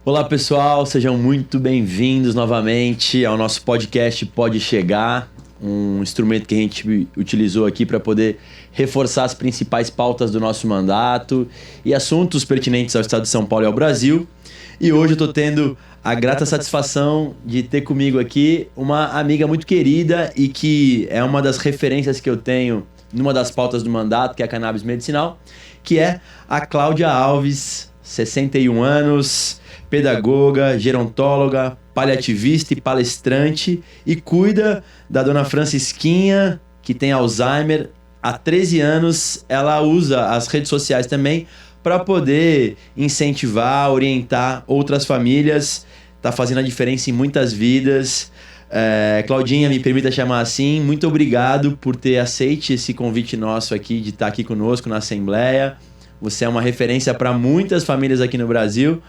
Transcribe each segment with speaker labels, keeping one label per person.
Speaker 1: Olá pessoal, sejam muito bem-vindos novamente ao nosso podcast Pode Chegar, um instrumento que a gente utilizou aqui para poder reforçar as principais pautas do nosso mandato e assuntos pertinentes ao estado de São Paulo e ao Brasil. E hoje eu estou tendo a grata satisfação de ter comigo aqui uma amiga muito querida e que é uma das referências que eu tenho numa das pautas do mandato, que é a cannabis medicinal, que é a Cláudia Alves, 61 anos, pedagoga, gerontóloga, paliativista e palestrante, e cuida da dona Francisquinha, que tem Alzheimer. Há 13 anos ela usa as redes sociais também para poder incentivar, orientar outras famílias. Está fazendo a diferença em muitas vidas. Claudinha, me permita chamar assim, muito obrigado por ter aceito esse convite nosso aqui, de estar aqui conosco na Assembleia. Você é uma referência para muitas famílias aqui no Brasil.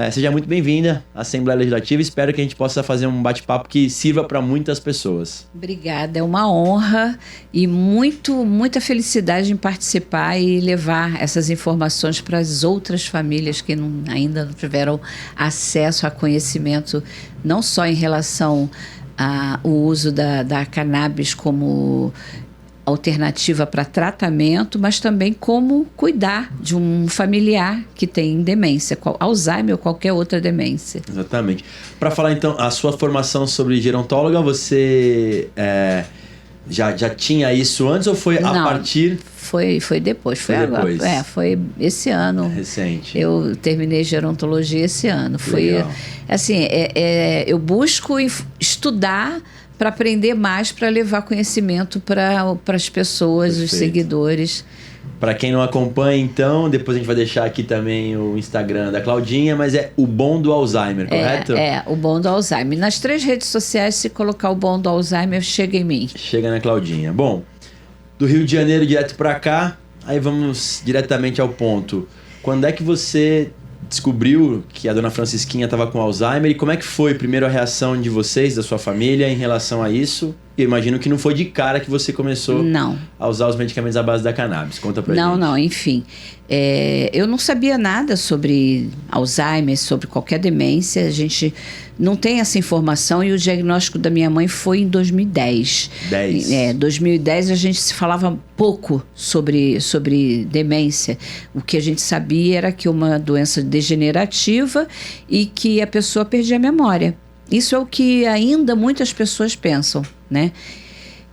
Speaker 1: Seja muito bem-vinda à Assembleia Legislativa. Espero que a gente possa fazer um bate-papo que sirva para muitas pessoas.
Speaker 2: Obrigada, é uma honra e muita felicidade em participar e levar essas informações para as outras famílias que ainda não tiveram acesso a conhecimento, não só em relação ao uso da cannabis como alternativa para tratamento, mas também como cuidar de um familiar que tem demência, Alzheimer ou qualquer outra demência.
Speaker 1: Exatamente. Para falar então, a sua formação sobre gerontóloga, você já tinha isso antes ou foi a partir?
Speaker 2: Foi depois, foi agora.
Speaker 1: Depois.
Speaker 2: Foi esse ano.
Speaker 1: Recente.
Speaker 2: Eu terminei gerontologia esse ano. Foi assim, eu busco estudar para aprender mais, para levar conhecimento para as pessoas, Perfeito. Os seguidores.
Speaker 1: Para quem não acompanha, então, depois a gente vai deixar aqui também o Instagram da Claudinha, mas é o Bom do Alzheimer, correto?
Speaker 2: O Bom do Alzheimer. Nas 3 redes sociais, se colocar o Bom do Alzheimer, chega em mim.
Speaker 1: Chega na Claudinha. Bom, do Rio de Janeiro direto para cá, aí vamos diretamente ao ponto. Quando é que você descobriu que a dona Francisquinha estava com Alzheimer e como é que foi primeiro a reação de vocês, da sua família, em relação a isso? Eu imagino que não foi de cara que você começou a usar os medicamentos à base da cannabis. Conta pra gente.
Speaker 2: Não, enfim. Eu não sabia nada sobre Alzheimer, sobre qualquer demência. A gente não tem essa informação e o diagnóstico da minha mãe foi em 2010. 2010 a gente se falava pouco sobre demência. O que a gente sabia era que uma doença degenerativa e que a pessoa perdia a memória. Isso é o que ainda muitas pessoas pensam, né?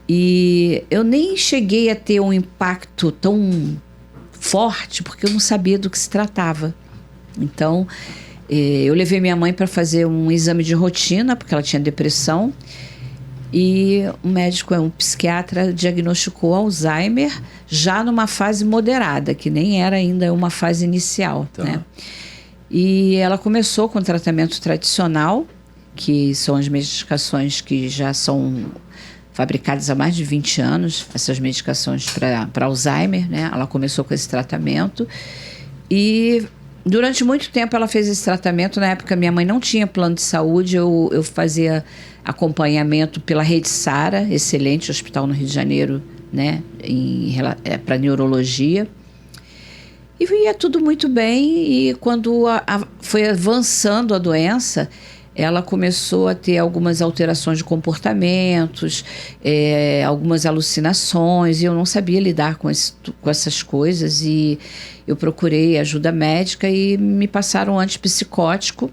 Speaker 2: E eu nem cheguei a ter um impacto tão forte porque eu não sabia do que se tratava. Então, eu levei minha mãe para fazer um exame de rotina, porque ela tinha depressão, e o médico, um psiquiatra, diagnosticou Alzheimer já numa fase moderada, que nem era ainda uma fase inicial, né? E ela começou com o tratamento tradicional, que são as medicações que já são fabricadas há mais de 20 anos, essas medicações para Alzheimer, né? Ela começou com esse tratamento e durante muito tempo ela fez esse tratamento. Na época minha mãe não tinha plano de saúde, eu fazia acompanhamento pela Rede Sara, excelente hospital no Rio de Janeiro, né? Para neurologia. E ia tudo muito bem, e quando foi avançando a doença, ela começou a ter algumas alterações de comportamentos, algumas alucinações, e eu não sabia lidar com essas coisas, e eu procurei ajuda médica e me passaram um antipsicótico,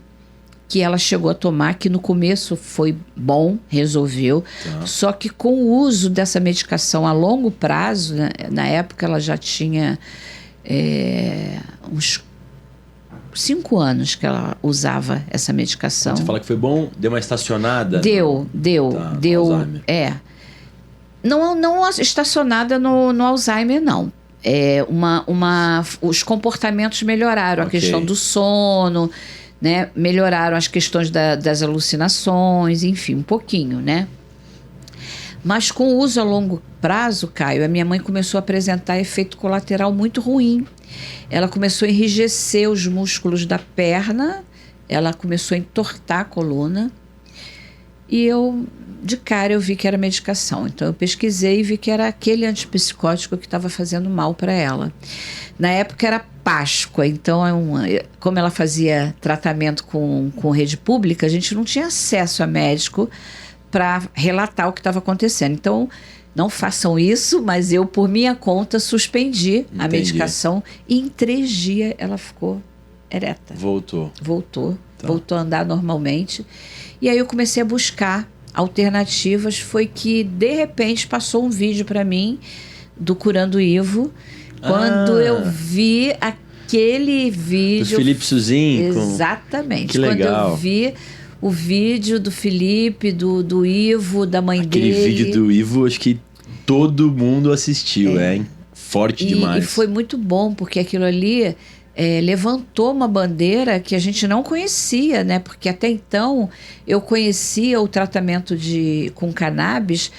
Speaker 2: que ela chegou a tomar, que no começo foi bom, resolveu, só que com o uso dessa medicação a longo prazo, né, na época ela já tinha uns 5 anos que ela usava essa medicação.
Speaker 1: Você fala que foi bom, deu uma estacionada?
Speaker 2: Deu. Não estacionada no Alzheimer, não. Os comportamentos melhoraram, a questão do sono, né? Melhoraram as questões das alucinações, enfim, um pouquinho, né? Mas com o uso a longo prazo, Caio, a minha mãe começou a apresentar efeito colateral muito ruim. Ela começou a enrijecer os músculos da perna, ela começou a entortar a coluna E de cara, eu vi que era medicação. Então, eu pesquisei e vi que era aquele antipsicótico que estava fazendo mal para ela. Na época, era Páscoa. Então, como ela fazia tratamento com rede pública, a gente não tinha acesso a médico para relatar o que estava acontecendo. Então, não façam isso, mas eu, por minha conta, suspendi a medicação. E em 3 dias, ela ficou ereta.
Speaker 1: Voltou. Tá.
Speaker 2: Voltou a andar normalmente. E aí eu comecei a buscar alternativas. Foi que, de repente, passou um vídeo para mim do Curando Ivo. Quando eu vi aquele vídeo...
Speaker 1: Do Felipe Suzin?
Speaker 2: Exatamente.
Speaker 1: Que legal.
Speaker 2: Quando eu vi o vídeo do Felipe, do Ivo, da mãe dele...
Speaker 1: Aquele vídeo do Ivo, acho que todo mundo assistiu, hein? Forte demais.
Speaker 2: E foi muito bom, porque aquilo ali... levantou uma bandeira que a gente não conhecia, né? Porque até então eu conhecia o tratamento com cannabis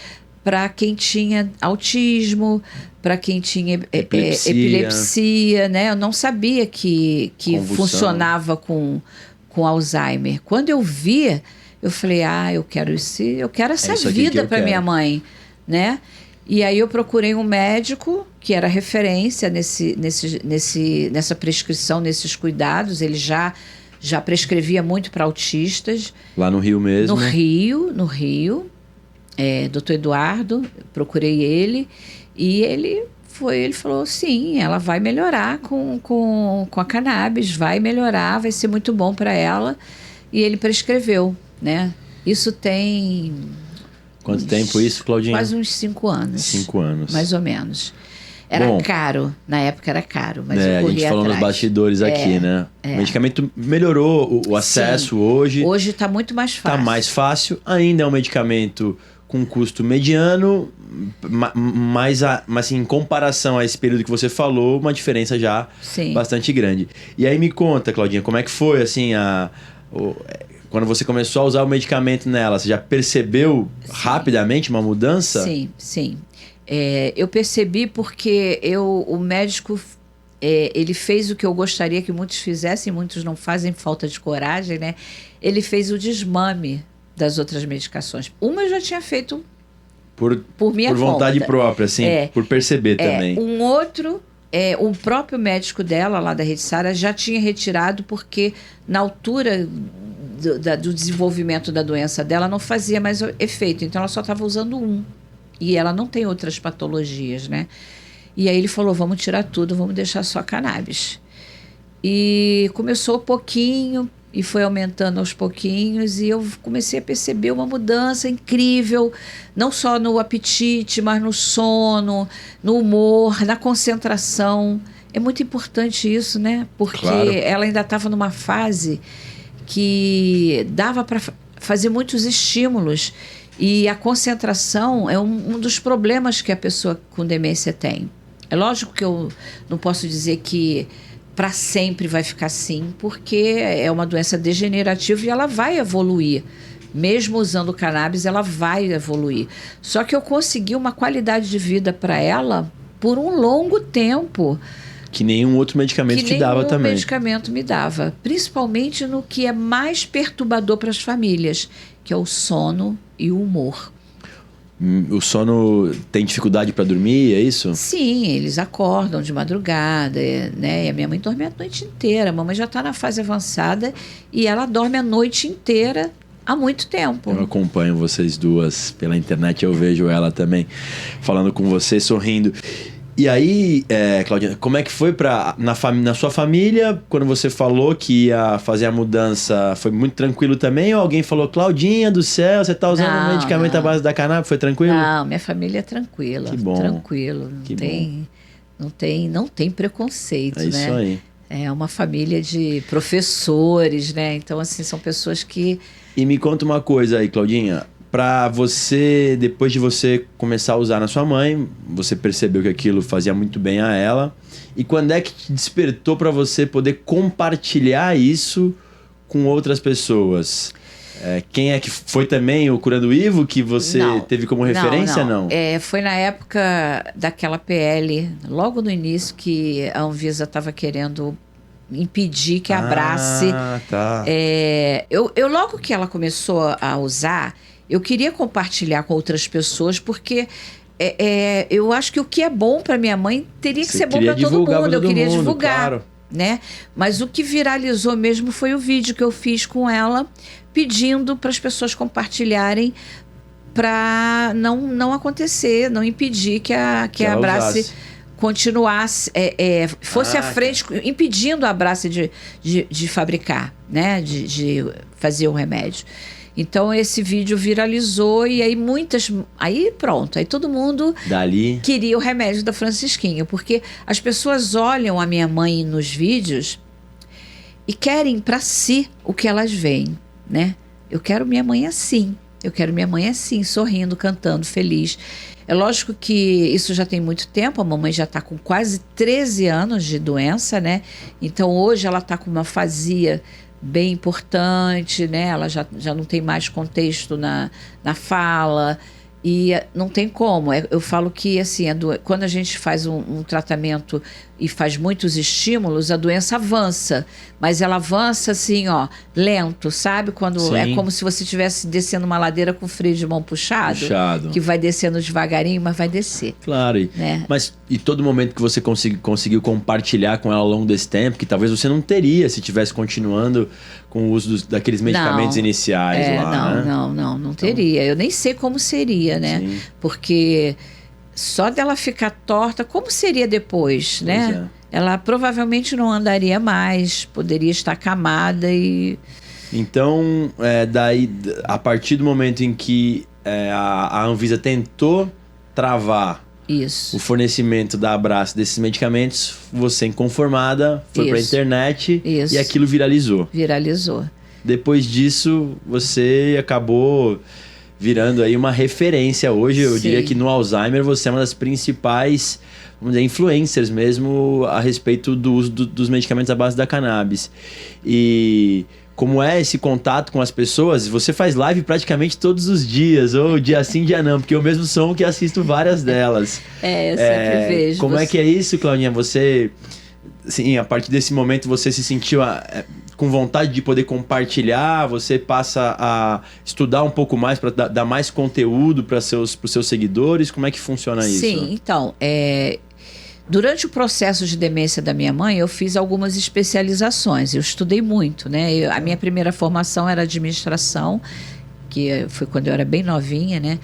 Speaker 2: para quem tinha autismo, para quem tinha epilepsia, né? Eu não sabia que funcionava com Alzheimer. Quando eu vi, eu falei, eu quero essa vida para minha mãe, né? E aí eu procurei um médico que era referência nessa prescrição, nesses cuidados. Ele já prescrevia muito para autistas.
Speaker 1: Lá no Rio mesmo?
Speaker 2: No Rio. Dr. Eduardo, procurei ele. E ele falou, sim, ela vai melhorar com a cannabis, vai melhorar, vai ser muito bom para ela. E ele prescreveu, né? Isso tem...
Speaker 1: Quanto tempo isso, Claudinha?
Speaker 2: Quase uns 5 anos.
Speaker 1: 5 anos.
Speaker 2: Mais ou menos. Era caro. Na época era caro, mas eu corria
Speaker 1: a gente falou
Speaker 2: atrás.
Speaker 1: nos bastidores aqui, né? O medicamento melhorou o acesso hoje.
Speaker 2: Hoje está muito mais fácil.
Speaker 1: Está mais fácil. Ainda é um medicamento com custo mediano, mas assim, em comparação a esse período que você falou, uma diferença já bastante grande. E aí me conta, Claudinha, como é que foi, assim, quando você começou a usar o medicamento nela, você já percebeu rapidamente uma mudança?
Speaker 2: Sim. Eu percebi porque o médico, ele fez o que eu gostaria que muitos fizessem, muitos não fazem, falta de coragem, né? Ele fez o desmame das outras medicações. Uma eu já tinha feito por minha conta. Por vontade
Speaker 1: própria, assim, por perceber também.
Speaker 2: Um outro... o próprio médico dela, lá da Rede Sara, já tinha retirado porque na altura do desenvolvimento da doença dela não fazia mais efeito. Então, ela só estava usando um. E ela não tem outras patologias, né? E aí ele falou, vamos tirar tudo, vamos deixar só cannabis. E começou pouquinho e foi aumentando aos pouquinhos. E eu comecei a perceber uma mudança incrível, não só no apetite, mas no sono, no humor, na concentração. É muito importante isso, né? Porque ela ainda estava numa fase que dava para fazer muitos estímulos. E a concentração é um dos problemas que a pessoa com demência tem. É lógico que eu não posso dizer que para sempre vai ficar assim, porque é uma doença degenerativa e ela vai evoluir. Mesmo usando cannabis, ela vai evoluir. Só que eu consegui uma qualidade de vida para ela por um longo tempo.
Speaker 1: Que nenhum outro medicamento te dava também.
Speaker 2: Nenhum medicamento me dava. Principalmente no que é mais perturbador para as famílias, que é o sono e o humor.
Speaker 1: O sono tem dificuldade para dormir, é isso?
Speaker 2: Sim, eles acordam de madrugada, né? E a minha mãe dorme a noite inteira. A mamãe já está na fase avançada e ela dorme a noite inteira há muito tempo.
Speaker 1: Eu acompanho vocês duas pela internet, eu vejo ela também falando com você, sorrindo. E aí, Claudinha, como é que foi na sua família, quando você falou que ia fazer a mudança, foi muito tranquilo também? Ou alguém falou, Claudinha do céu, você está usando um medicamento à base da cannabis, foi tranquilo?
Speaker 2: Não, minha família é tranquila. Que bom. Tranquilo. Não tem preconceito, né?
Speaker 1: Isso aí.
Speaker 2: É uma família de professores, né? Então, assim, são pessoas que...
Speaker 1: E me conta uma coisa aí, Claudinha. Para você, depois de você começar a usar na sua mãe, você percebeu que aquilo fazia muito bem a ela. E quando é que te despertou para você poder compartilhar isso com outras pessoas? Quem é que foi também o Curando Ivo que você teve como referência? Não.
Speaker 2: Foi na época daquela PL, logo no início, que a Anvisa estava querendo impedir que abrace.
Speaker 1: Tá.
Speaker 2: Eu logo que ela começou a usar, eu queria compartilhar com outras pessoas, porque eu acho que o que é bom para minha mãe teria que ser bom para todo mundo. Eu queria divulgar, claro, né? Mas o que viralizou mesmo foi o vídeo que eu fiz com ela, pedindo para as pessoas compartilharem, para não acontecer, não impedir que a Abrace continuasse, fosse à frente, impedindo a Abrace de fabricar, né? De fazer o remédio. Então esse vídeo viralizou e aí pronto, aí todo mundo queria o remédio da Francisquinha, porque as pessoas olham a minha mãe nos vídeos e querem para si o que elas veem, né? Eu quero minha mãe assim, sorrindo, cantando, feliz. É lógico que isso já tem muito tempo, a mamãe já está com quase 13 anos de doença, né? Então hoje ela está com uma afasia bem importante, né? Ela já não tem mais contexto na fala e não tem como. Eu falo que assim, quando a gente faz um tratamento e faz muitos estímulos, a doença avança, mas ela avança assim, lento, sabe? Quando é como se você estivesse descendo uma ladeira com freio de mão puxado, que vai descendo devagarinho, mas vai descer.
Speaker 1: Claro,
Speaker 2: né?
Speaker 1: Mas e todo momento que você conseguiu compartilhar com ela ao longo desse tempo, que talvez você não teria se estivesse continuando com o uso daqueles medicamentos iniciais lá, né?
Speaker 2: Não teria. Eu nem sei como seria, né? Sim. Porque só dela ficar torta, como seria depois, né? Ela provavelmente não andaria mais, poderia estar acamada e...
Speaker 1: Então, daí, a partir do momento em que a Anvisa tentou travar o fornecimento da Abrace desses medicamentos, você, inconformada, foi para a internet e aquilo viralizou. Depois disso, você acabou virando aí uma referência hoje. Eu diria que no Alzheimer você é uma das principais, vamos dizer, influencers mesmo a respeito do uso dos medicamentos à base da cannabis. E como é esse contato com as pessoas? Você faz live praticamente todos os dias, ou dia sim, dia não, porque eu mesmo sou um que assisto várias delas.
Speaker 2: Eu sempre vejo.
Speaker 1: Como é que é isso, Claudinha? Você, assim, a partir desse momento você se sentiu com vontade de poder compartilhar? Você passa a estudar um pouco mais para dar mais conteúdo para os seus seguidores? Como é que funciona isso?
Speaker 2: Sim, então, durante o processo de demência da minha mãe, eu fiz algumas especializações. Eu estudei muito, né? A minha primeira formação era administração, que foi quando eu era bem novinha, né?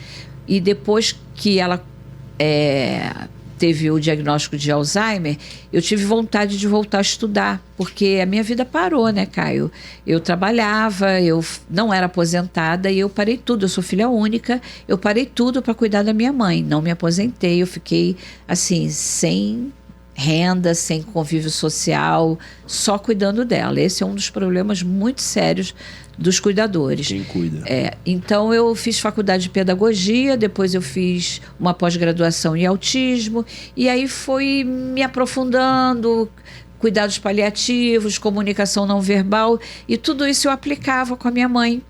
Speaker 2: E depois que ela teve o diagnóstico de Alzheimer, eu tive vontade de voltar a estudar, porque a minha vida parou, né, Caio? Eu trabalhava, eu não era aposentada e eu parei tudo. Eu sou filha única, eu parei tudo para cuidar da minha mãe. Não me aposentei, eu fiquei assim, sem renda, sem convívio social, só cuidando dela. Esse é um dos problemas muito sérios dos cuidadores.
Speaker 1: Quem cuida.
Speaker 2: Então eu fiz faculdade de pedagogia, depois eu fiz uma pós-graduação em autismo, e aí fui me aprofundando, cuidados paliativos, comunicação não verbal, e tudo isso eu aplicava com a minha mãe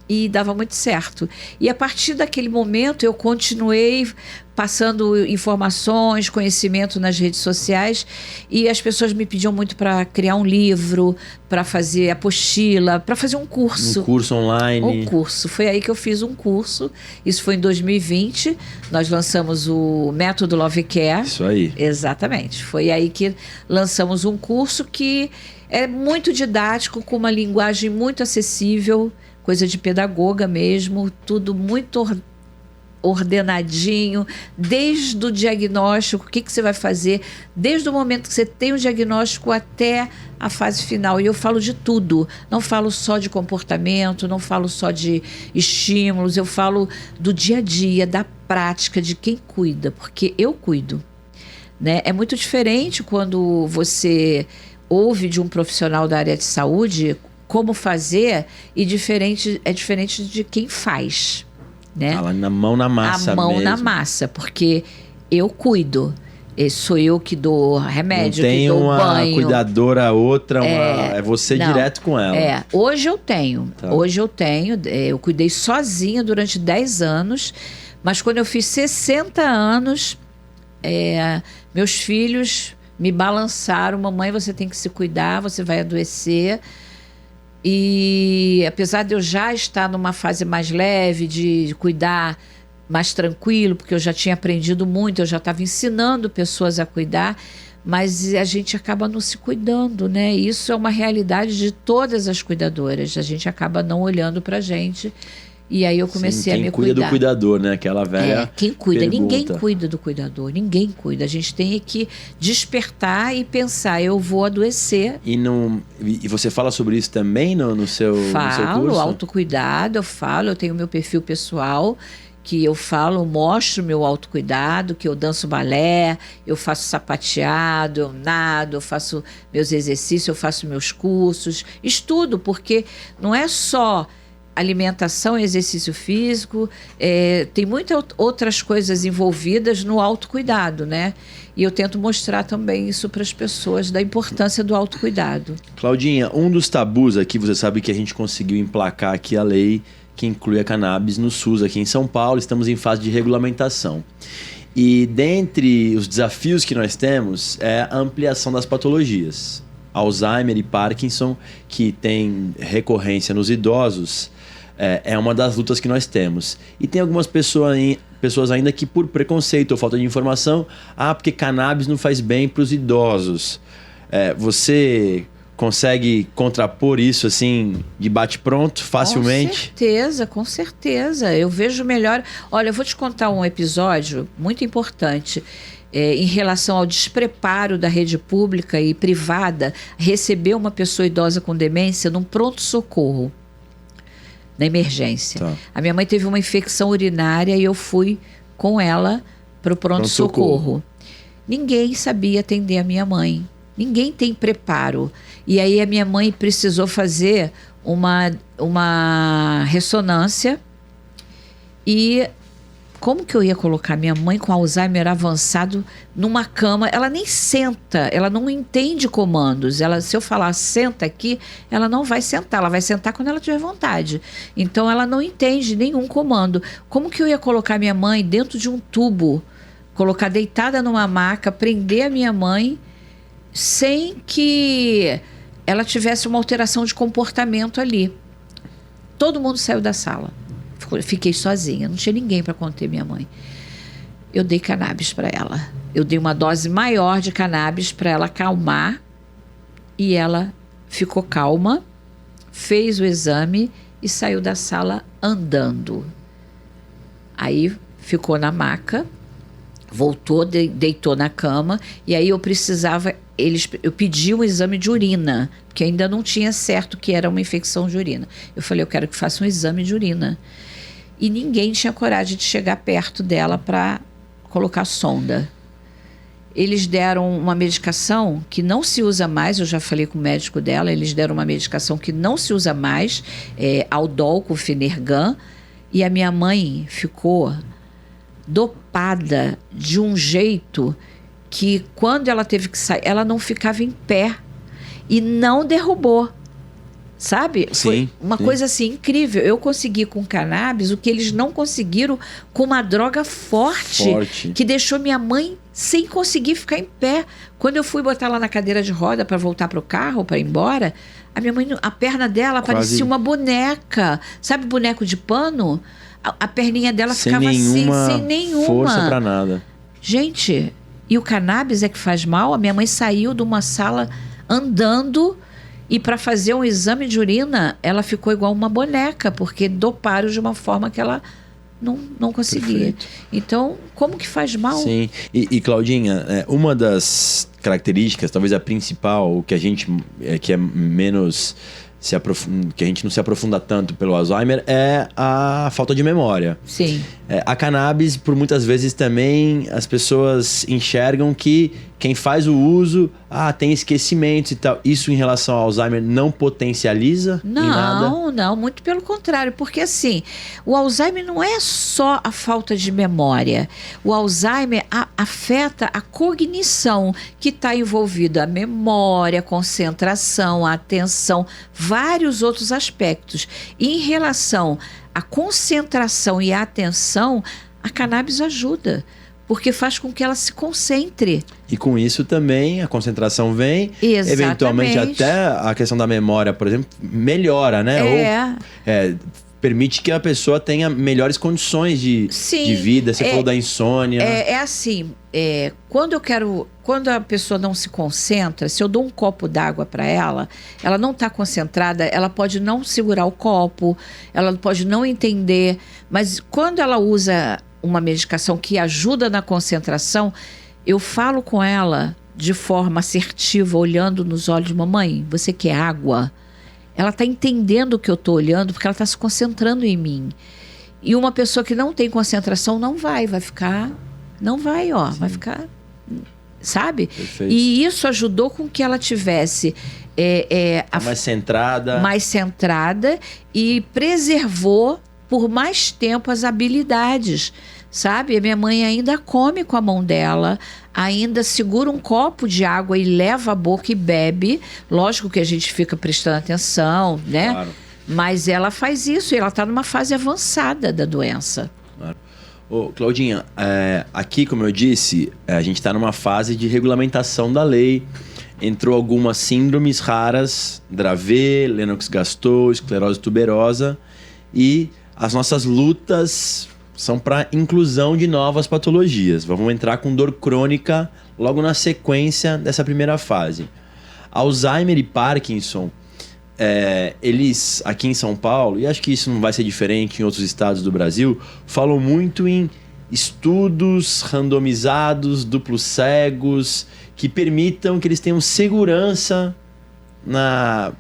Speaker 2: e dava muito certo. E a partir daquele momento eu continuei passando informações, conhecimento nas redes sociais, e as pessoas me pediam muito para criar um livro, para fazer apostila, para fazer um curso.
Speaker 1: Um curso online.
Speaker 2: Um curso. Foi aí que eu fiz um curso. Isso foi em 2020. Nós lançamos o Método Love Care.
Speaker 1: Isso aí.
Speaker 2: Exatamente. Foi aí que lançamos um curso que é muito didático, com uma linguagem muito acessível, coisa de pedagoga mesmo, tudo muito ordenadinho, desde o diagnóstico, o que você vai fazer, desde o momento que você tem o diagnóstico até a fase final. E eu falo de tudo, não falo só de comportamento, não falo só de estímulos, eu falo do dia a dia, da prática, de quem cuida, porque eu cuido, né? É muito diferente quando você ouve de um profissional da área de saúde como fazer, e é diferente de quem faz, né?
Speaker 1: Fala na mão na massa mesmo. A mão
Speaker 2: na massa, porque eu cuido. Sou eu que dou remédio,
Speaker 1: não tem
Speaker 2: que dou
Speaker 1: uma
Speaker 2: banho.
Speaker 1: Cuidadora, outra, é você não, direto com ela.
Speaker 2: Hoje eu tenho. Tá. Hoje eu tenho. Eu cuidei sozinha durante 10 anos, mas quando eu fiz 60 anos, meus filhos me balançaram. Mamãe, você tem que se cuidar, você vai adoecer. E apesar de eu já estar numa fase mais leve, de cuidar mais tranquilo, porque eu já tinha aprendido muito, eu já estava ensinando pessoas a cuidar, mas a gente acaba não se cuidando, né? Isso é uma realidade de todas as cuidadoras. A gente acaba não olhando pra gente. E aí eu comecei a me cuidar.
Speaker 1: Quem cuida do cuidador, né? Aquela velha
Speaker 2: quem cuida?
Speaker 1: pergunta.
Speaker 2: Ninguém cuida do cuidador. Ninguém cuida. A gente tem que despertar e pensar, eu vou adoecer.
Speaker 1: E você fala sobre isso também no seu curso?
Speaker 2: Falo, autocuidado, eu tenho meu perfil pessoal, que eu falo, mostro meu autocuidado, que eu danço balé, eu faço sapateado, eu nado, eu faço meus exercícios, eu faço meus cursos, estudo, porque não é só alimentação e exercício físico, tem muitas outras coisas envolvidas no autocuidado, né? E eu tento mostrar também isso para as pessoas, da importância do autocuidado.
Speaker 1: Claudinha, um dos tabus aqui, você sabe que a gente conseguiu emplacar aqui a lei que inclui a cannabis no SUS aqui em São Paulo, estamos em fase de regulamentação. E dentre os desafios que nós temos é a ampliação das patologias. Alzheimer e Parkinson, que tem recorrência nos idosos, é uma das lutas que nós temos. E tem algumas pessoas ainda que, por preconceito ou falta de informação, porque cannabis não faz bem para os idosos. Você consegue contrapor isso assim, de bate-pronto, facilmente?
Speaker 2: Com certeza. Eu vejo melhor. Olha, eu vou te contar um episódio muito importante. Em relação ao despreparo da rede pública e privada, receber uma pessoa idosa com demência num pronto-socorro, na emergência. Tá. A minha mãe teve uma infecção urinária e eu fui com ela para o pronto-socorro. Ninguém sabia atender a minha mãe. Ninguém tem preparo. E aí a minha mãe precisou fazer uma ressonância. E como que eu ia colocar minha mãe com Alzheimer avançado numa cama? Ela nem senta, ela não entende comandos. Se eu falar senta aqui, ela não vai sentar. Ela vai sentar quando ela tiver vontade. Então ela não entende nenhum comando. Como que eu ia colocar minha mãe dentro de um tubo? Colocar deitada numa maca, prender a minha mãe sem que ela tivesse uma alteração de comportamento ali. Todo mundo saiu da sala. Fiquei sozinha, não tinha ninguém para conter minha mãe. Eu dei cannabis para ela. Eu dei uma dose maior de cannabis para ela acalmar e ela ficou calma, fez o exame e saiu da sala andando. Aí ficou na maca, voltou, deitou na cama e aí eu pedi um exame de urina, porque ainda não tinha certo que era uma infecção de urina. Eu falei, eu quero que faça um exame de urina. E ninguém tinha coragem de chegar perto dela para colocar sonda. Eles deram uma medicação que não se usa mais, eu já falei com o médico dela, eles deram uma medicação que não se usa mais, Aldol com Fenergan, e a minha mãe ficou dopada de um jeito que quando ela teve que sair, ela não ficava em pé e não derrubou, sabe?
Speaker 1: Sim,
Speaker 2: foi uma coisa assim incrível. Eu consegui com cannabis o que eles não conseguiram com uma droga forte. Que deixou minha mãe sem conseguir ficar em pé. Quando eu fui botar ela na cadeira de roda para voltar para o carro, para ir embora, a minha mãe, a perna dela parecia uma boneca, sabe, boneco de pano? A perninha dela ficava assim, sem nenhuma
Speaker 1: força para nada.
Speaker 2: Gente, e o cannabis é que faz mal? A minha mãe saiu de uma sala andando e para fazer um exame de urina, ela ficou igual uma boneca, porque doparam de uma forma que ela não conseguia. Perfeito. Então, como que faz mal?
Speaker 1: Sim. E Claudinha, uma das características, talvez a principal, que a gente que é menos que a gente não se aprofunda tanto pelo Alzheimer, é a falta de memória.
Speaker 2: Sim.
Speaker 1: A cannabis, por muitas vezes também, as pessoas enxergam que quem faz o uso, tem esquecimentos e tal. Isso em relação ao Alzheimer não potencializa em nada?
Speaker 2: Não, muito pelo contrário. Porque assim, o Alzheimer não é só a falta de memória. O Alzheimer afeta a cognição, que está envolvida a memória, a concentração, a atenção, vários outros aspectos. E em relação à concentração e à atenção, a cannabis ajuda. porque faz com que ela se concentre.
Speaker 1: E com isso também a concentração vem,
Speaker 2: Exatamente.
Speaker 1: Eventualmente até a questão da memória, por exemplo, melhora, né? Ou permite que a pessoa tenha melhores condições de vida. Você falou da insônia.
Speaker 2: Assim, quando a pessoa não se concentra, se eu dou um copo d'água para ela não está concentrada, ela pode não segurar o copo, ela pode não entender, mas quando ela usa uma medicação que ajuda na concentração, eu falo com ela de forma assertiva, olhando nos olhos, mamãe, você quer água? Ela está entendendo o que eu estou olhando porque ela está se concentrando em mim. E uma pessoa que não tem concentração vai ficar, vai ficar, sabe?
Speaker 1: Perfeito.
Speaker 2: E isso ajudou com que ela tivesse
Speaker 1: mais centrada
Speaker 2: e preservou por mais tempo as habilidades. Sabe? A minha mãe ainda come com a mão dela, ainda segura um copo de água e leva à boca e bebe. Lógico que a gente fica prestando atenção, né?
Speaker 1: Claro.
Speaker 2: Mas ela faz isso e ela está numa fase avançada da doença.
Speaker 1: Claro. Claudinha, aqui, como eu disse, a gente está numa fase de regulamentação da lei. Entrou algumas síndromes raras, Dravet, Lennox-Gastaut, esclerose tuberosa, e as nossas lutas são para inclusão de novas patologias. Vamos entrar com dor crônica logo na sequência dessa primeira fase. Alzheimer e Parkinson, eles aqui em São Paulo, e acho que isso não vai ser diferente em outros estados do Brasil, falam muito em estudos randomizados, duplos cegos, que permitam que eles tenham segurança na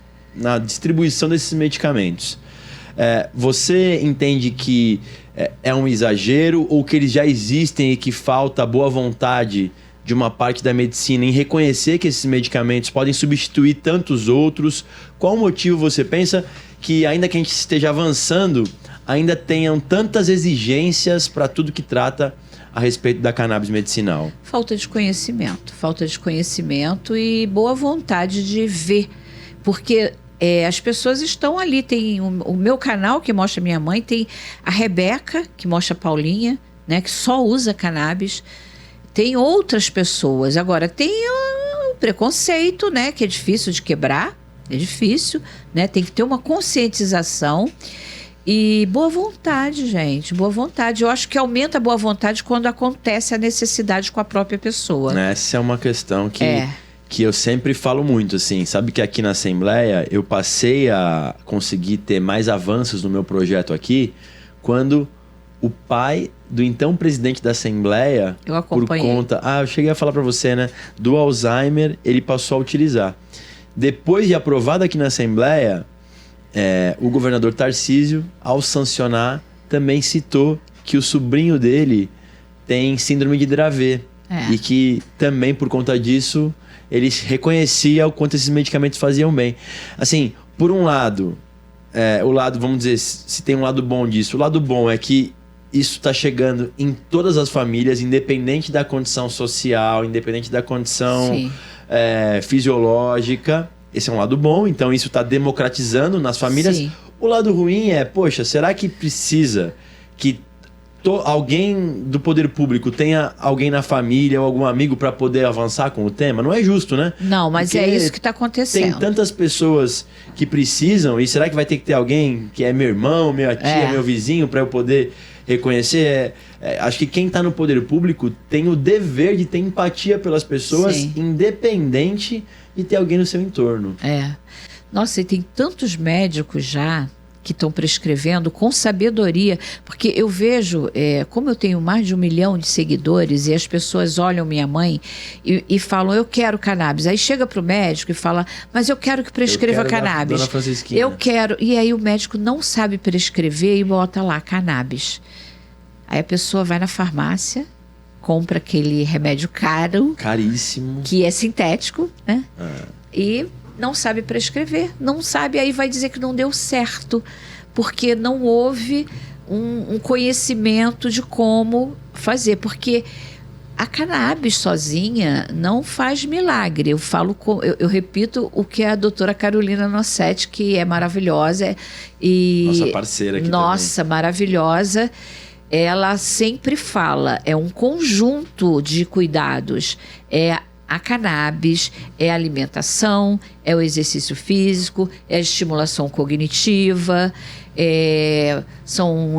Speaker 1: distribuição desses medicamentos. Você entende que é um exagero ou que eles já existem e que falta boa vontade de uma parte da medicina em reconhecer que esses medicamentos podem substituir tantos outros? Qual o motivo você pensa que, ainda que a gente esteja avançando, ainda tenham tantas exigências para tudo que trata a respeito da cannabis medicinal?
Speaker 2: Falta de conhecimento e boa vontade de ver, porque as pessoas estão ali, tem o meu canal que mostra minha mãe, tem a Rebeca que mostra a Paulinha, né, que só usa cannabis, tem outras pessoas. Agora tem o preconceito, né, que é difícil de quebrar, é difícil, né, tem que ter uma conscientização e boa vontade, gente, boa vontade. Eu acho que aumenta a boa vontade quando acontece a necessidade com a própria pessoa.
Speaker 1: Essa é uma questão que eu sempre falo muito, assim. Sabe que aqui na Assembleia eu passei a conseguir ter mais avanços no meu projeto aqui quando o pai do então presidente da Assembleia,
Speaker 2: eu acompanhei,
Speaker 1: por conta... eu cheguei a falar para você, né? Do Alzheimer, ele passou a utilizar. Depois de aprovado aqui na Assembleia, o governador Tarcísio, ao sancionar, também citou que o sobrinho dele tem síndrome de Dravet. E que também, por conta disso, ele reconhecia o quanto esses medicamentos faziam bem. Assim, por um lado, o lado, vamos dizer, se tem um lado bom disso, o lado bom é que isso está chegando em todas as famílias, independente da condição social, independente da condição fisiológica. Esse é um lado bom, então isso está democratizando nas famílias.
Speaker 2: Sim.
Speaker 1: O lado ruim poxa, será que precisa que alguém do poder público tenha alguém na família ou algum amigo para poder avançar com o tema? Não é justo, né?
Speaker 2: Não, mas
Speaker 1: porque
Speaker 2: é isso que está acontecendo.
Speaker 1: Tem tantas pessoas que precisam, e será que vai ter que ter alguém que é meu irmão, minha tia, meu vizinho, para eu poder reconhecer? Acho que quem está no poder público tem o dever de ter empatia pelas pessoas, independente de ter alguém no seu entorno.
Speaker 2: Nossa, e tem tantos médicos já que estão prescrevendo com sabedoria, porque eu vejo, como eu tenho mais de 1 milhão de seguidores e as pessoas olham minha mãe e falam, eu quero cannabis. Aí chega para o médico e fala, mas eu quero que prescreva cannabis.
Speaker 1: Dona Francisquinha.
Speaker 2: Eu quero. E aí o médico não sabe prescrever e bota lá, cannabis. Aí a pessoa vai na farmácia, compra aquele remédio caro.
Speaker 1: Caríssimo.
Speaker 2: Que é sintético, né? E não sabe prescrever, não sabe, aí vai dizer que não deu certo, porque não houve um conhecimento de como fazer, porque a cannabis sozinha não faz milagre. Eu repito o que a doutora Carolina Nossetti, que é maravilhosa, e
Speaker 1: nossa parceira aqui
Speaker 2: nossa,
Speaker 1: também.
Speaker 2: Maravilhosa, ela sempre fala, é um conjunto de cuidados. É a cannabis, é a alimentação, é o exercício físico, é a estimulação cognitiva, são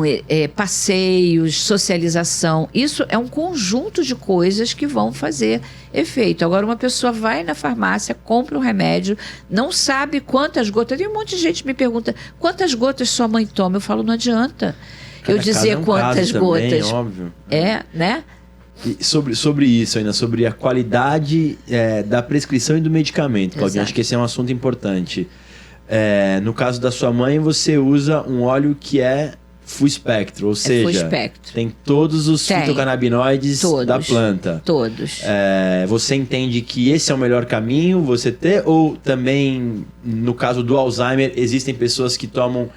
Speaker 2: passeios, socialização. Isso é um conjunto de coisas que vão fazer efeito. Agora, uma pessoa vai na farmácia, compra um remédio, não sabe quantas gotas. Tem um monte de gente que me pergunta, quantas gotas sua mãe toma? Eu falo, não adianta eu dizer quantas gotas.
Speaker 1: Também, óbvio.
Speaker 2: Né?
Speaker 1: E sobre isso ainda, sobre a qualidade da prescrição e do medicamento, Claudinha, acho que esse é um assunto importante. No caso da sua mãe, você usa um óleo que é full spectrum, ou seja,
Speaker 2: full spectrum.
Speaker 1: Tem todos os fitocannabinoides da planta.
Speaker 2: Todos.
Speaker 1: Você entende que esse é o melhor caminho você ter? Ou também, no caso do Alzheimer, existem pessoas que tomam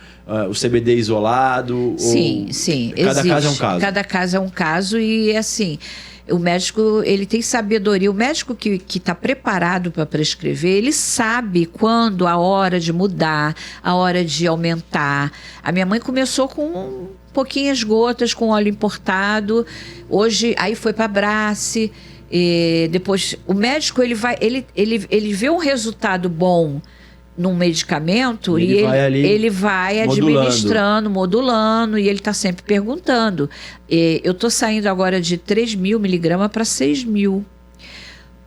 Speaker 1: o CBD isolado?
Speaker 2: Sim.
Speaker 1: Cada caso é um caso.
Speaker 2: Cada caso é um caso e assim... O médico, ele tem sabedoria. O médico que está preparado para prescrever, ele sabe quando a hora de mudar, a hora de aumentar. A minha mãe começou com pouquinhas gotas, com óleo importado. Hoje, aí foi para a Brace. Depois, o médico, ele vê um resultado bom num medicamento e ele vai administrando, modulando, e ele está sempre perguntando. Eu estou saindo agora de 3.000 miligramas para 6.000,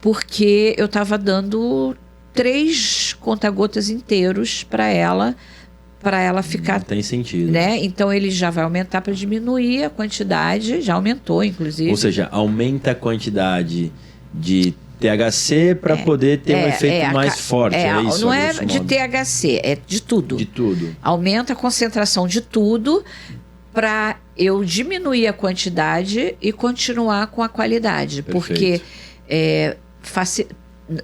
Speaker 2: porque eu estava dando 3 conta-gotas inteiros para ela ficar...
Speaker 1: Não tem sentido.
Speaker 2: Né? Então ele já vai aumentar para diminuir a quantidade, já aumentou, inclusive.
Speaker 1: Ou seja, aumenta a quantidade de THC para poder ter um efeito mais forte. É isso?
Speaker 2: Não é de THC, é de tudo.
Speaker 1: De tudo.
Speaker 2: Aumenta a concentração de tudo para eu diminuir a quantidade e continuar com a qualidade.
Speaker 1: Perfeito.
Speaker 2: Porque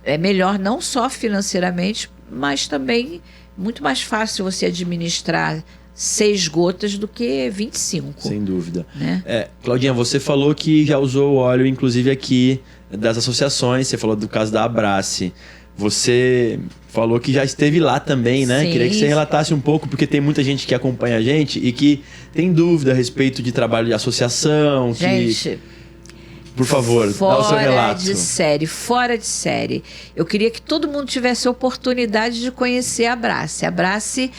Speaker 2: é melhor não só financeiramente, mas também muito mais fácil você administrar 6 gotas do que 25.
Speaker 1: Sem dúvida.
Speaker 2: Né?
Speaker 1: Claudinha, você falou que já usou o óleo, inclusive aqui, das associações. Você falou do caso da Abrace. Você falou que já esteve lá também, né?
Speaker 2: Sim.
Speaker 1: Queria que você relatasse um pouco, porque tem muita gente que acompanha a gente e que tem dúvida a respeito de trabalho de associação.
Speaker 2: Gente...
Speaker 1: Por favor, dá o seu relato.
Speaker 2: Fora de série. Eu queria que todo mundo tivesse a oportunidade de conhecer a Abrace. A Abrace,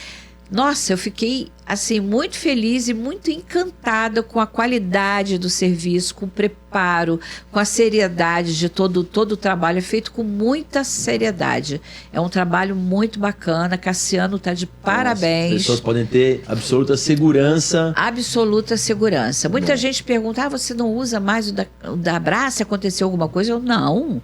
Speaker 2: nossa, eu fiquei assim muito feliz e muito encantada com a qualidade do serviço, com o preparo, com a seriedade de todo o trabalho. É feito com muita seriedade. É um trabalho muito bacana. Cassiano está de parabéns.
Speaker 1: As pessoas podem ter absoluta segurança.
Speaker 2: Absoluta segurança. Muita gente pergunta, você não usa mais o da Abrace? Aconteceu alguma coisa? Eu não.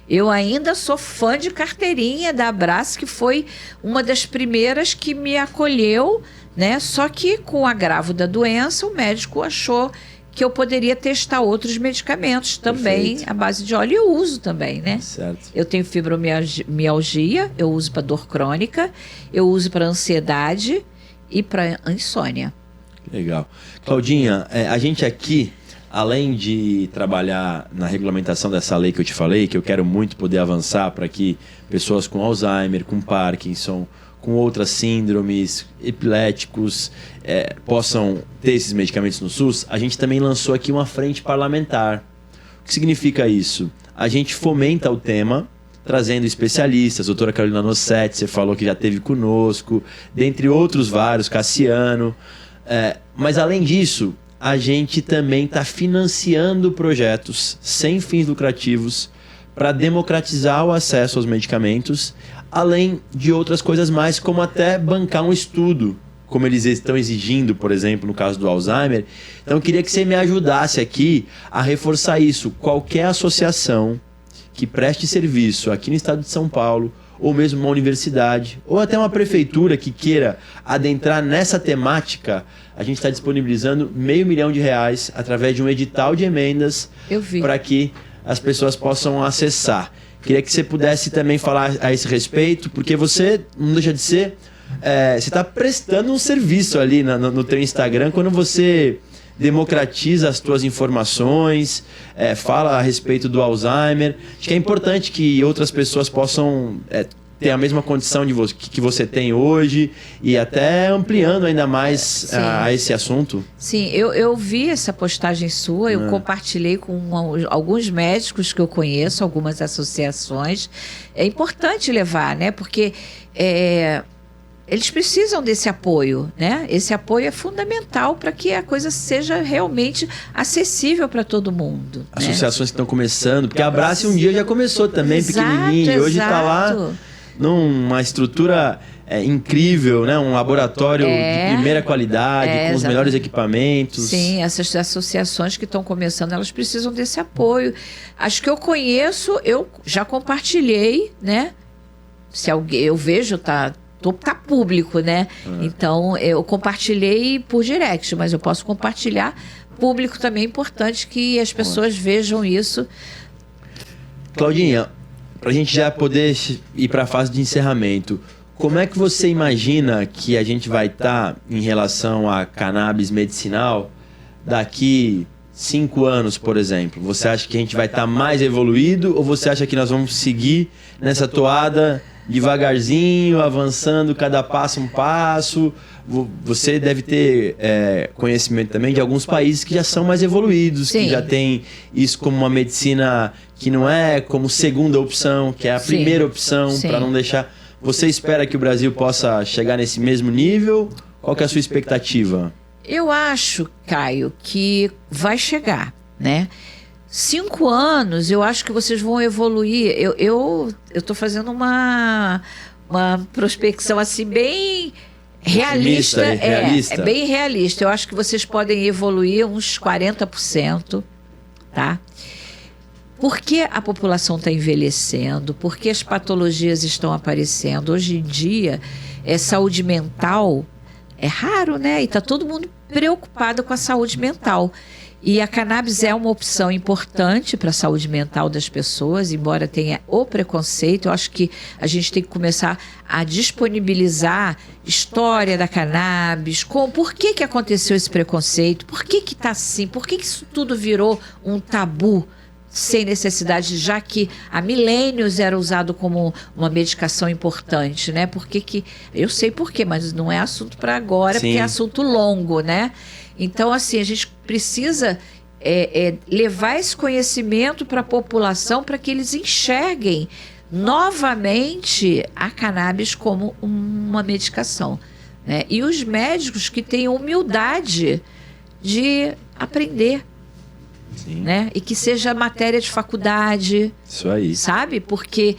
Speaker 2: Eu ainda sou fã de carteirinha da Abrace, que foi uma das primeiras que me acolheu, né? Só que com o agravo da doença, o médico achou que eu poderia testar outros medicamentos também,
Speaker 1: Perfeito.
Speaker 2: À base de óleo, e eu uso também, né?
Speaker 1: Certo.
Speaker 2: Eu tenho fibromialgia, eu uso para dor crônica, eu uso para ansiedade e para insônia.
Speaker 1: Legal. Claudinha, a gente aqui, além de trabalhar na regulamentação dessa lei que eu te falei, que eu quero muito poder avançar para que pessoas com Alzheimer, com Parkinson, com outras síndromes, epiléticos, possam ter esses medicamentos no SUS, a gente também lançou aqui uma frente parlamentar. O que significa isso? A gente fomenta o tema, trazendo especialistas, a doutora Carolina Nossetti, você falou que já esteve conosco, dentre outros vários, Cassiano. Mas além disso, a gente também está financiando projetos sem fins lucrativos para democratizar o acesso aos medicamentos, além de outras coisas mais, como até bancar um estudo, como eles estão exigindo, por exemplo, no caso do Alzheimer. Então eu queria que você me ajudasse aqui a reforçar isso. Qualquer associação que preste serviço aqui no estado de São Paulo, ou mesmo uma universidade, ou até uma prefeitura que queira adentrar nessa temática, a gente está disponibilizando R$500 mil através de um edital de emendas para que as pessoas possam acessar. Queria que você pudesse também falar a esse respeito, porque você não deixa de ser... você está prestando um serviço ali no teu Instagram quando você democratiza as tuas informações, fala a respeito do Alzheimer. Acho que é importante que outras pessoas possam ter a mesma condição que você tem hoje e até ampliando ainda mais a esse assunto?
Speaker 2: Sim, eu vi essa postagem sua, eu compartilhei com alguns médicos que eu conheço, algumas associações. É importante levar, né? Porque eles precisam desse apoio, né? Esse apoio é fundamental para que a coisa seja realmente acessível para todo mundo.
Speaker 1: Associações que estão começando, porque a Abrace um dia já começou também, pequenininho, e hoje está lá numa estrutura incrível, né? Um laboratório de primeira qualidade, com os melhores equipamentos.
Speaker 2: Sim, essas associações que estão começando, elas precisam desse apoio. As que eu conheço, eu já compartilhei, né? Se alguém, eu vejo, tá público, né? Então, eu compartilhei por direct, mas eu posso compartilhar público também. É importante que as pessoas vejam isso.
Speaker 1: Claudinha, para a gente já poder ir para a fase de encerramento, como é que você imagina que a gente vai estar em relação a cannabis medicinal daqui 5 anos, por exemplo? Você acha que a gente vai estar mais evoluído ou você acha que nós vamos seguir nessa toada devagarzinho, avançando cada passo um passo? Você deve ter conhecimento também de alguns países que já são mais evoluídos, que já tem isso como uma medicina que não é como segunda opção, que é a primeira opção, para não deixar... Você espera que o Brasil possa chegar nesse mesmo nível? Qual que é a sua expectativa?
Speaker 2: Eu acho, Caio, que vai chegar, né? 5 anos, eu acho que vocês vão evoluir. Eu tô fazendo uma prospecção assim bem realista. É bem realista. Eu acho que vocês podem evoluir uns 40%, tá? Porque a população está envelhecendo, porque as patologias estão aparecendo. Hoje em dia, saúde mental é raro, né? E está todo mundo preocupado com a saúde mental. E a cannabis é uma opção importante para a saúde mental das pessoas, embora tenha o preconceito. Eu acho que a gente tem que começar a disponibilizar história da cannabis, por que aconteceu esse preconceito, por que está assim, por que isso tudo virou um tabu sem necessidade, já que há milênios era usado como uma medicação importante, né? Eu sei por quê, mas não é assunto para agora, porque é assunto longo, né? Então, assim, a gente precisa levar esse conhecimento para a população para que eles enxerguem novamente a cannabis como uma medicação, né? E os médicos que tenham humildade de aprender, né? E que seja matéria de faculdade. Isso aí. Sabe? Porque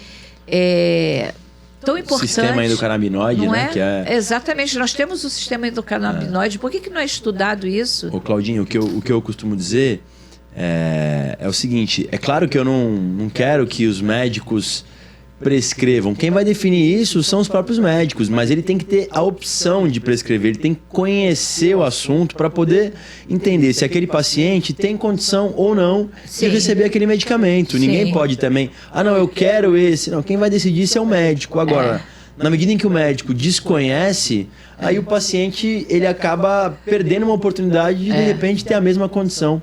Speaker 2: tão importante. O
Speaker 1: sistema endocannabinoide, né?
Speaker 2: Exatamente. Nós temos o sistema endocannabinoide. Por que não é estudado isso?
Speaker 1: Ô, Claudinho, o que eu costumo dizer é o seguinte: é claro que eu não quero que os médicos prescrevam. Quem vai definir isso são os próprios médicos, mas ele tem que ter a opção de prescrever, ele tem que conhecer o assunto para poder entender se aquele paciente tem condição ou não de receber aquele medicamento. Ninguém pode também, não, eu quero esse. Não, quem vai decidir isso é o médico. Agora, na medida em que o médico desconhece, aí o paciente ele acaba perdendo uma oportunidade de repente ter a mesma condição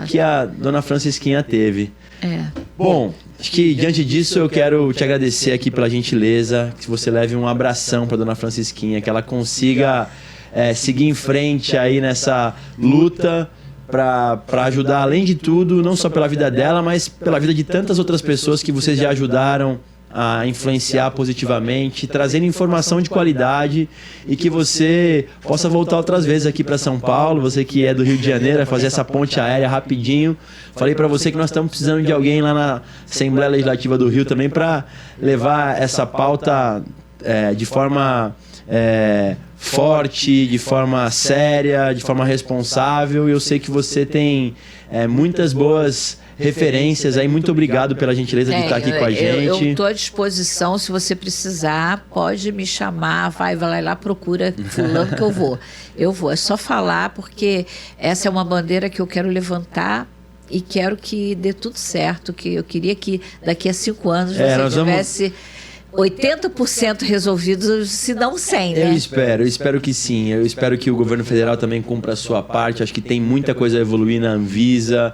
Speaker 1: que a dona Francisquinha teve. Bom, acho que diante disso eu quero te agradecer aqui pela gentileza, que você leve um abração para dona Francisquinha, que ela consiga seguir em frente aí nessa luta para ajudar, além de tudo, não só pela vida dela, mas pela vida de tantas outras pessoas que vocês já ajudaram a influenciar positivamente, trazendo informação de qualidade e que você possa voltar outras vezes aqui para São Paulo, você que é do Rio de Janeiro, fazer essa ponte aérea rapidinho. Falei para você que nós estamos precisando de alguém lá na Assembleia Legislativa do Rio também para levar essa pauta de forma forte, de forma séria, de forma responsável. E eu sei que você tem muitas boas referências aí. Muito obrigado pela gentileza de estar aqui com a gente.
Speaker 2: Eu estou à disposição, se você precisar, pode me chamar, vai lá, procura fulano que eu vou. Eu vou, é só falar, porque essa é uma bandeira que eu quero levantar e quero que dê tudo certo, que eu queria que daqui a 5 anos você tivesse 80% resolvidos, se não 100, né?
Speaker 1: Eu espero que sim. Eu espero que o governo federal também cumpra a sua parte. Acho que tem muita coisa a evoluir na Anvisa,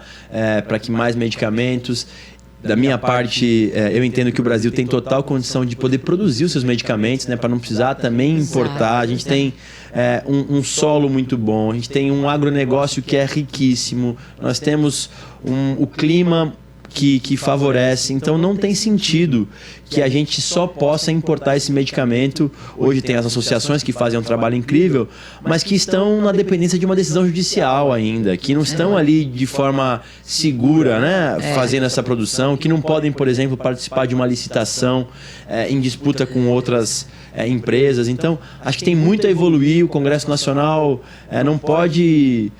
Speaker 1: para que mais medicamentos... Da minha parte, eu entendo que o Brasil tem total condição de poder produzir os seus medicamentos, né, para não precisar também importar. A gente tem um solo muito bom, a gente tem um agronegócio que é riquíssimo, nós temos o clima que favorece, então não tem sentido que a gente só possa importar esse medicamento. Hoje tem as associações que fazem um trabalho incrível, mas que estão na dependência de uma decisão judicial ainda, que não estão ali de forma segura, né, fazendo essa produção, que não podem, por exemplo, participar de uma licitação em disputa com outras empresas. Então, acho que tem muito a evoluir. O Congresso Nacional não pode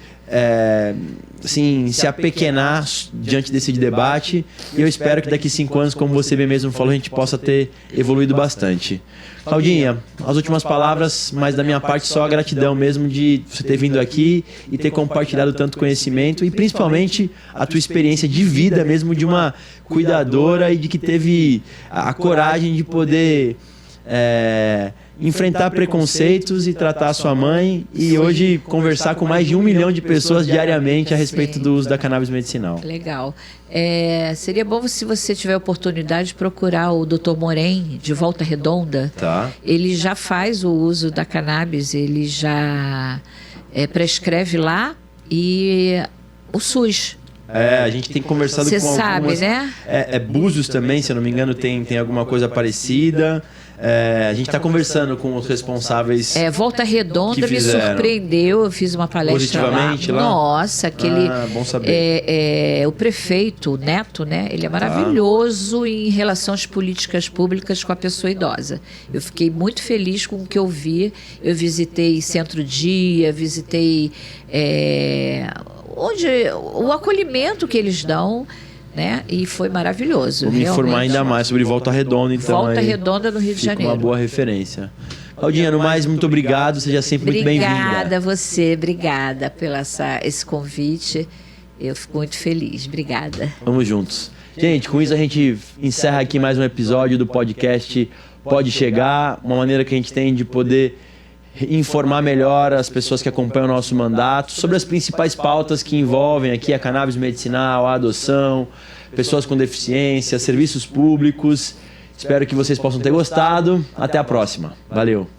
Speaker 1: assim, se apequenar diante desse debate, e eu espero que daqui 5 anos, como você bem mesmo falou, a gente possa ter evoluído bastante. Claudinha, as últimas palavras, mas da minha parte só a gratidão mesmo de você ter vindo aqui e ter compartilhado tanto conhecimento e principalmente a tua experiência de vida mesmo, de uma cuidadora e de que teve a coragem de poder enfrentar preconceitos e tratar a sua mãe, e hoje conversar com mais de 1 milhão de pessoas diariamente a respeito do uso da cannabis medicinal.
Speaker 2: Legal. Seria bom se você tiver a oportunidade de procurar o Dr. Moren, de Volta Redonda.
Speaker 1: Tá.
Speaker 2: Ele já faz o uso da cannabis, ele já prescreve lá, e o SUS.
Speaker 1: A gente tem conversado com algumas... Você
Speaker 2: sabe, né?
Speaker 1: Búzios também, se eu não me engano, tem alguma coisa parecida. A gente está conversando com os responsáveis.
Speaker 2: Volta Redonda me surpreendeu. Eu fiz uma palestra
Speaker 1: positivamente lá.
Speaker 2: Nossa, aquele.
Speaker 1: Bom saber.
Speaker 2: O prefeito, o Neto, né? Ele é maravilhoso em relação às políticas públicas com a pessoa idosa. Eu fiquei muito feliz com o que eu vi. Eu visitei Centro-Dia, visitei o acolhimento que eles dão. Né? E foi maravilhoso.
Speaker 1: Vou me informar ainda mais sobre Volta Redonda, então.
Speaker 2: Volta Redonda, no Rio de Janeiro.
Speaker 1: Uma boa referência. Claudinha, no mais, muito obrigado. Seja sempre muito bem-vinda.
Speaker 2: Obrigada a você, obrigada pelo esse convite. Eu fico muito feliz. Obrigada.
Speaker 1: Vamos juntos. Gente, com isso a gente encerra aqui mais um episódio do podcast Pode Chegar, uma maneira que a gente tem de poder informar melhor as pessoas que acompanham o nosso mandato sobre as principais pautas que envolvem aqui a cannabis medicinal, a adoção, pessoas com deficiência, serviços públicos. Espero que vocês possam ter gostado. Até a próxima. Valeu!